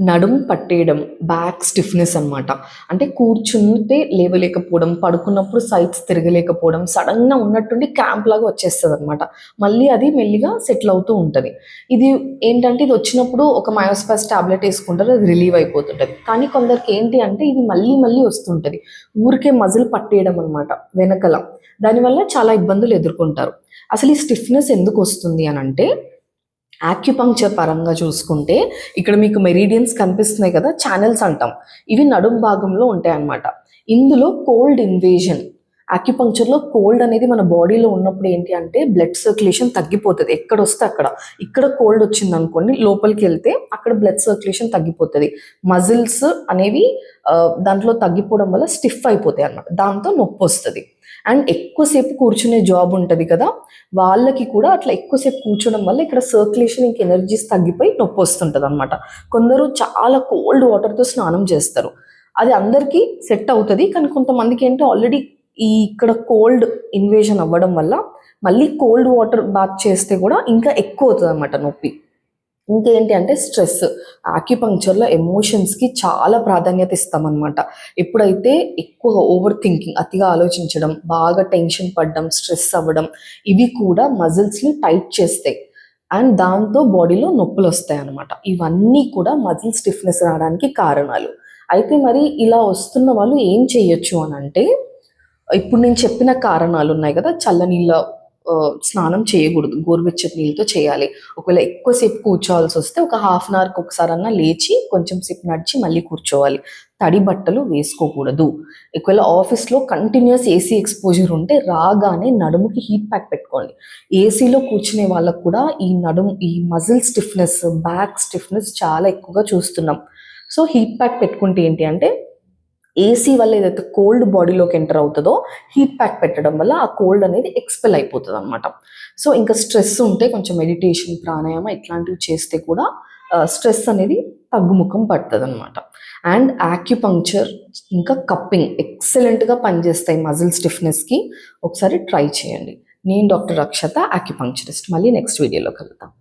నడుము పట్టేయడం, back stiffness అనమాట. అంటే కూర్చుంటే లేవలేకపోవడం, పడుకున్నప్పుడు సైడ్స్ తిరగలేకపోవడం, సడెన్‌గా ఉన్నట్టుండి క్రాంప్‌లాగా వచ్చేస్తదనమాట. మళ్ళీ అది మెల్లిగా సెటిల్ అవుతూ ఉంటది. ఇది ఏంటంటే ఇది వచ్చినప్పుడు ఒక మయోస్పాస్ టాబ్లెట్ ఏసుకుంటారు. అది రిలీవ్ అయిపోతుంటది. కానీ కొందరికి ఏంటి అంటే ఇది మళ్ళీ మళ్ళీ వస్తుంటది. ఊరికే మజిల్ పట్టేయడం అనమాట వెనకల. దానివల్ల చాలా ఇబ్బందులు ఎదుర్కొంటారు. అసలు ఈ స్టిఫ్‌నెస్ ఎందుకొస్తుంది అనంటే యాక్యుపంక్చర్ పరంగా చూసుకుంటే ఇక్కడ మీకు మెరీడియన్స్ కనిపిస్తున్నాయి కదా, ఛానెల్స్ అంటాం. ఇవి నడుం భాగంలో ఉంటాయన్నమాట. ఇందులో కోల్డ్ ఇన్వేజన్, యాక్యుపంక్చర్లో కోల్డ్ అనేది మన బాడీలో ఉన్నప్పుడు ఏంటి అంటే బ్లడ్ సర్క్యులేషన్ తగ్గిపోతుంది. ఎక్కడొస్తే అక్కడ, ఇక్కడ కోల్డ్ వచ్చింది అనుకోండి, లోపలికి వెళ్తే అక్కడ బ్లడ్ సర్క్యులేషన్ తగ్గిపోతుంది. మజిల్స్ అనేవి దాంట్లో తగ్గిపోవడం వల్ల స్టిఫ్ అయిపోతాయి అన్నమాట. దాంతో నొప్పి వస్తుంది. అండ్ ఎక్కువసేపు కూర్చునే జాబ్ ఉంటుంది కదా, వాళ్ళకి కూడా అట్లా ఎక్కువసేపు కూర్చోవడం వల్ల ఇక్కడ సర్క్యులేషన్ ఇంక ఎనర్జీస్ తగ్గిపోయి నొప్పి వస్తుంటుంది అనమాట. కొందరు చాలా కోల్డ్ వాటర్తో స్నానం చేస్తారు. అది అందరికీ సెట్ అవుతుంది. కానీ కొంతమందికి ఏంటో ఆల్రెడీ ఈ ఇక్కడ కోల్డ్ ఇన్వేజన్ అవ్వడం వల్ల మళ్ళీ కోల్డ్ వాటర్ బాత్ చేస్తే కూడా ఇంకా ఎక్కువ అవుతుంది అనమాట నొప్పి. ఇంకేంటి అంటే స్ట్రెస్. ఆక్యుపంక్చర్లో ఎమోషన్స్కి చాలా ప్రాధాన్యత ఇస్తామన్నమాట. ఎప్పుడైతే ఎక్కువ ఓవర్ థింకింగ్, అతిగా ఆలోచించడం, బాగా టెన్షన్ పడడం, స్ట్రెస్ అవ్వడం, ఇవి కూడా మజిల్స్ని టైట్ చేస్తాయి. అండ్ దాంతో బాడీలో నొప్పులు వస్తాయి అన్నమాట. ఇవన్నీ కూడా మజిల్ స్టిఫ్నెస్ రావడానికి కారణాలు. అయితే మరి ఇలా వస్తున్న వాళ్ళు ఏం చేయొచ్చు అని అంటే, ఇప్పుడు నేను చెప్పిన కారణాలు ఉన్నాయి కదా, చల్లనీళ్ళ స్నానం చేయకూడదు, గోరువెచ్చటి నీళ్ళతో చేయాలి. ఒకవేళ ఎక్కువసేపు కూర్చోవాల్సి వస్తే ఒక హాఫ్ అన్ అవర్కి ఒకసారన్నా లేచి కొంచెం సేపు నడిచి మళ్ళీ కూర్చోవాలి. తడి బట్టలు వేసుకోకూడదు. ఒకవేళ ఆఫీస్లో కంటిన్యూస్ ఏసీ ఎక్స్పోజర్ ఉంటే రాగానే నడుముకి హీట్ ప్యాక్ పెట్టుకోండి. ఏసీలో కూర్చునే వాళ్ళకు కూడా ఈ మజిల్ స్టిఫ్నెస్, బ్యాక్ స్టిఫ్నెస్ చాలా ఎక్కువగా చూస్తున్నాం. సో హీట్ ప్యాక్ పెట్టుకుంటే ఏంటి అంటే ఏసీ వల్ల ఏదైతే కోల్డ్ బాడీలోకి ఎంటర్ అవుతుందో, హీట్ ప్యాక్ పెట్టడం వల్ల ఆ కోల్డ్ అనేది ఎక్స్పెల్ అయిపోతుంది అనమాట. సో ఇంకా స్ట్రెస్ ఉంటే కొంచెం మెడిటేషన్, ప్రాణాయామ ఇట్లాంటివి చేస్తే కూడా స్ట్రెస్ అనేది తగ్గుముఖం పడుతుంది అనమాట. అండ్ యాక్యుపంక్చర్ ఇంకా కప్పింగ్ ఎక్సలెంట్గా పనిచేస్తాయి మజిల్ స్టిఫ్నెస్కి. ఒకసారి ట్రై చేయండి. నేను డాక్టర్ రక్షత, యాక్యుపంక్చరిస్ట్. మళ్ళీ నెక్స్ట్ వీడియోలో కలుద్దాం.